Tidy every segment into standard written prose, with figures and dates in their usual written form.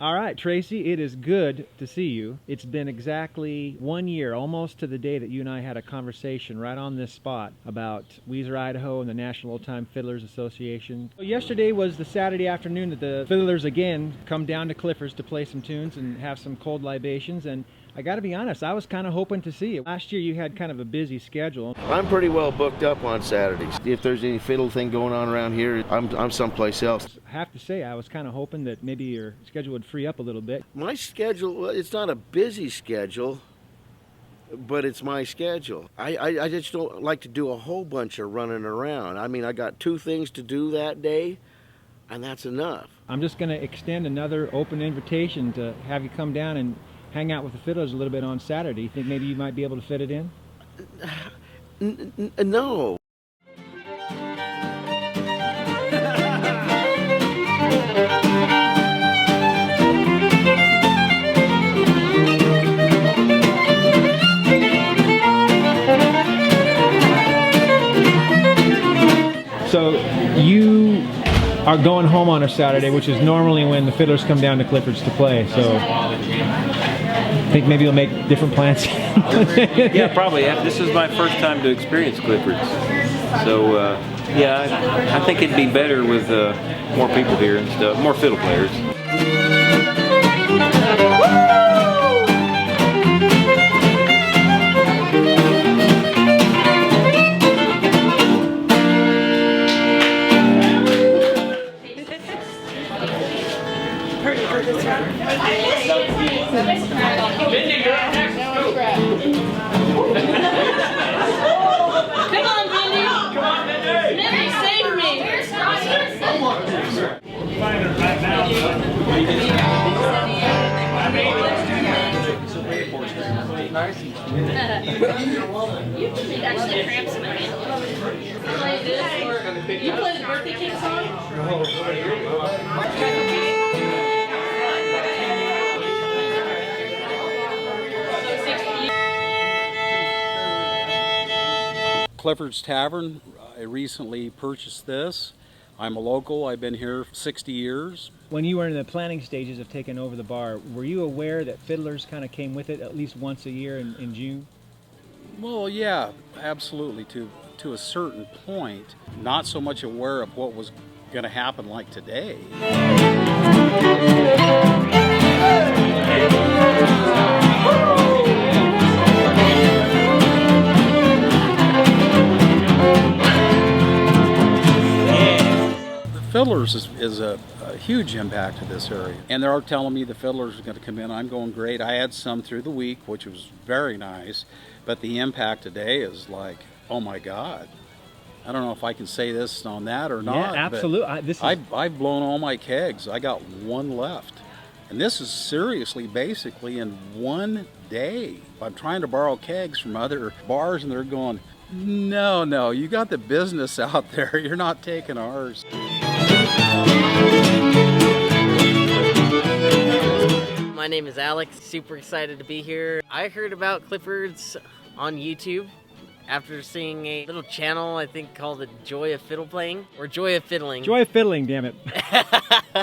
All right, Tracy, it is good to see you. It's been exactly 1 year, almost to the day, that you and I had a conversation right on this spot about Weiser, Idaho and the National Old Time Fiddlers Association. Well, yesterday was the Saturday afternoon that the fiddlers again come down to Clifford's to play some tunes and have some cold libations, and I gotta be honest, I was kind of hoping to see you. Last year you had kind of a busy schedule. I'm pretty well booked up on Saturdays. If there's any fiddle thing going on around here, I'm someplace else. I have to say, I was kind of hoping that maybe your schedule would free up a little bit. My schedule, well, it's not a busy schedule, but it's my schedule. I just don't like to do a whole bunch of running around. I mean, I got 2 things to do that day, and that's enough. I'm just going to extend another open invitation to have you come down and hang out with the fiddlers a little bit on Saturday. You think maybe you might be able to fit it in? No. So you are going home on a Saturday, which is normally when the fiddlers come down to Clifford's to play. So I think maybe you'll make different plans. Yeah, probably. This is my first time to experience Clifford's. So yeah, I think it'd be better with more people here and stuff, more fiddle players. It actually cramps in my hand. You play the birthday cake song? Clifford's Tavern. I recently purchased this. I'm a local. I've been here 60 years. When you were in the planning stages of taking over the bar, were you aware that fiddlers kind of came with it at least once a year in June? Well, yeah, absolutely, to a certain point. Not so much aware of what was going to happen like today. Fiddlers is a huge impact to this area, and they're telling me the fiddlers are going to come in. I'm going great. I had some through the week, which was very nice, but the impact today is like, oh my God. I don't know if I can say this on that or not. Yeah, absolutely. I've blown all my kegs. I got 1 left, and this is seriously basically in 1 day. I'm trying to borrow kegs from other bars, and they're going, no, you got the business out there. You're not taking ours. My name is Alex. Super excited to be here. I heard about Clifford's on YouTube after seeing a little channel, I think called The Joy of Fiddle Playing, or Joy of Fiddling. Joy of Fiddling, damn it.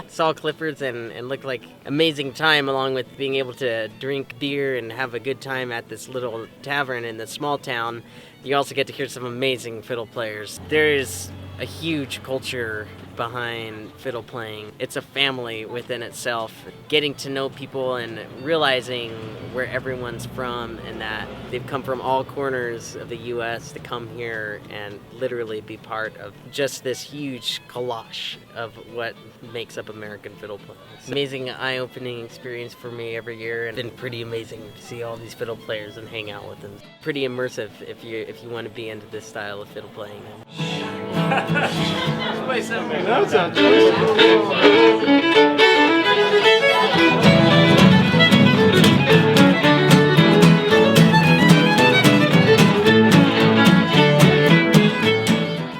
Saw Clifford's and looked like amazing time, along with being able to drink beer and have a good time at this little tavern in the small town. You also get to hear some amazing fiddle players. There is a huge culture behind fiddle playing. It's a family within itself. Getting to know people and realizing where everyone's from and that they've come from all corners of the U.S. to come here and literally be part of just this huge collage of what makes up American fiddle playing. It's an amazing eye-opening experience for me every year, and it's been pretty amazing to see all these fiddle players and hang out with them. Pretty immersive if you want to be into this style of fiddle playing. That sounds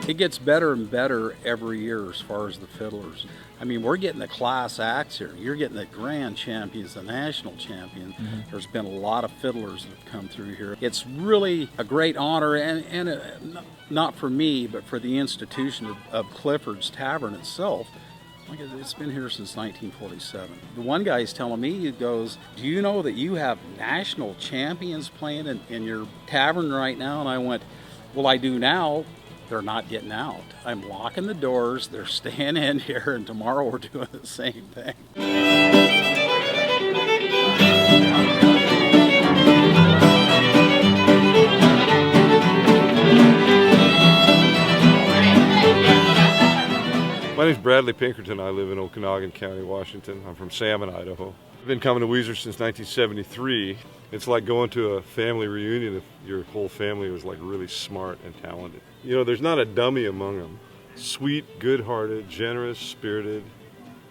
It gets better and better every year as far as the fiddlers. I mean, we're getting the class acts here. You're getting the grand champions, the national champions. Mm-hmm. There's been a lot of fiddlers that have come through here. It's really a great honor, and not for me, but for the institution of Clifford's Tavern itself, Like it's been here since 1947. The one guy's telling me, he goes, do you know that you have national champions playing in your tavern right now? And I went, well, I do now. They're not getting out. I'm locking the doors. They're staying in here, and tomorrow we're doing the same thing. My name's Bradley Pinkerton. I live in Okanagan County, Washington. I'm from Salmon, Idaho. I've been coming to Weiser since 1973. It's like going to a family reunion if your whole family was like really smart and talented. You know, there's not a dummy among them. Sweet, good-hearted, generous, spirited.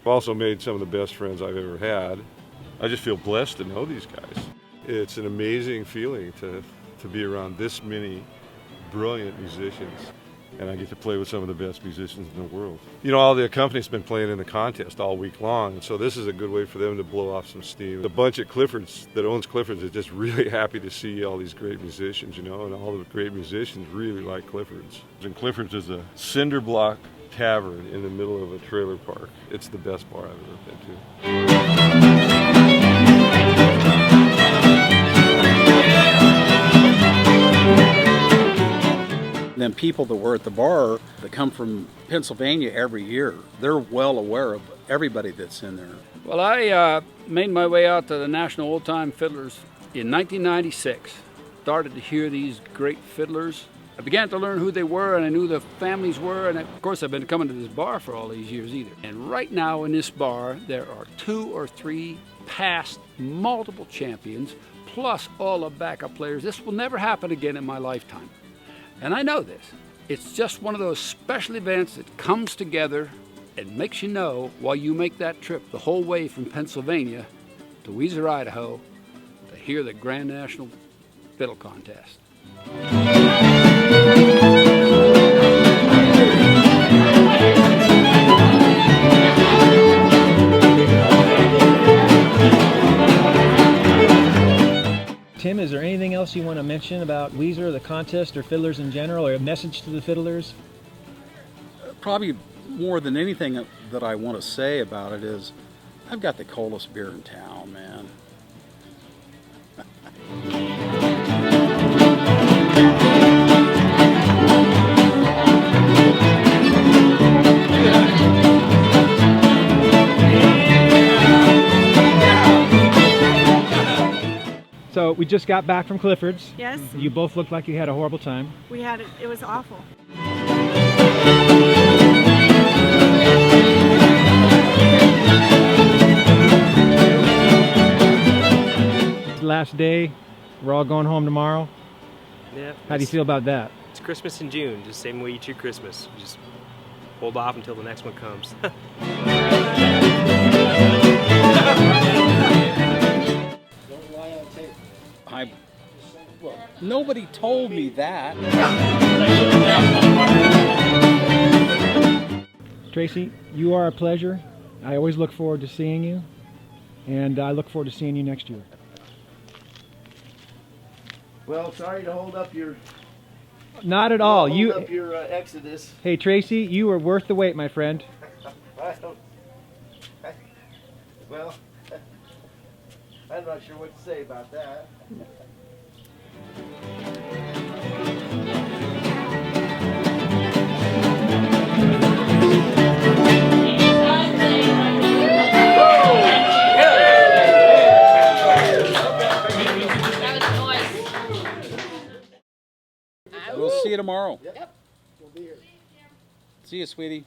I've also made some of the best friends I've ever had. I just feel blessed to know these guys. It's an amazing feeling to be around this many brilliant musicians. And I get to play with some of the best musicians in the world. You know, all the companies have been playing in the contest all week long, and so this is a good way for them to blow off some steam. The bunch at Clifford's that owns Clifford's is just really happy to see all these great musicians, you know, and all the great musicians really like Clifford's. And Clifford's is a cinder block tavern in the middle of a trailer park. It's the best bar I've ever been to. And then people that were at the bar that come from Pennsylvania every year, they're well aware of everybody that's in there. Well, I made my way out to the National Old Time Fiddlers in 1996. Started to hear these great fiddlers. I began to learn who they were, and I knew the families were, and of course I've been coming to this bar for all these years either. And right now in this bar, there are 2 or 3 past multiple champions, plus all the backup players. This will never happen again in my lifetime. And I know this. It's just one of those special events that comes together and makes you know why you make that trip the whole way from Pennsylvania to Weiser, Idaho to hear the Grand National Fiddle Contest. Tim, is there anything else you want to mention about Weiser, the contest, or fiddlers in general, or a message to the fiddlers? Probably more than anything that I want to say about it is, I've got the coldest beer in town, man. So we just got back from Clifford's. Yes. You both looked like you had a horrible time. We had it. It was awful. It's the last day. We're all going home tomorrow. Yeah. How do you feel about that? It's Christmas in June, just the same way you treat Christmas. You just hold off until the next one comes. Well, nobody told me that. Tracy, you are a pleasure. I always look forward to seeing you, and I look forward to seeing you next year. Well, sorry to hold up your... Not at all. Hold up your exodus. Hey, Tracy, you are worth the wait, my friend. Well, I'm not sure what to say about that. We'll see you tomorrow. Yep. We'll be here. See you, sweetie.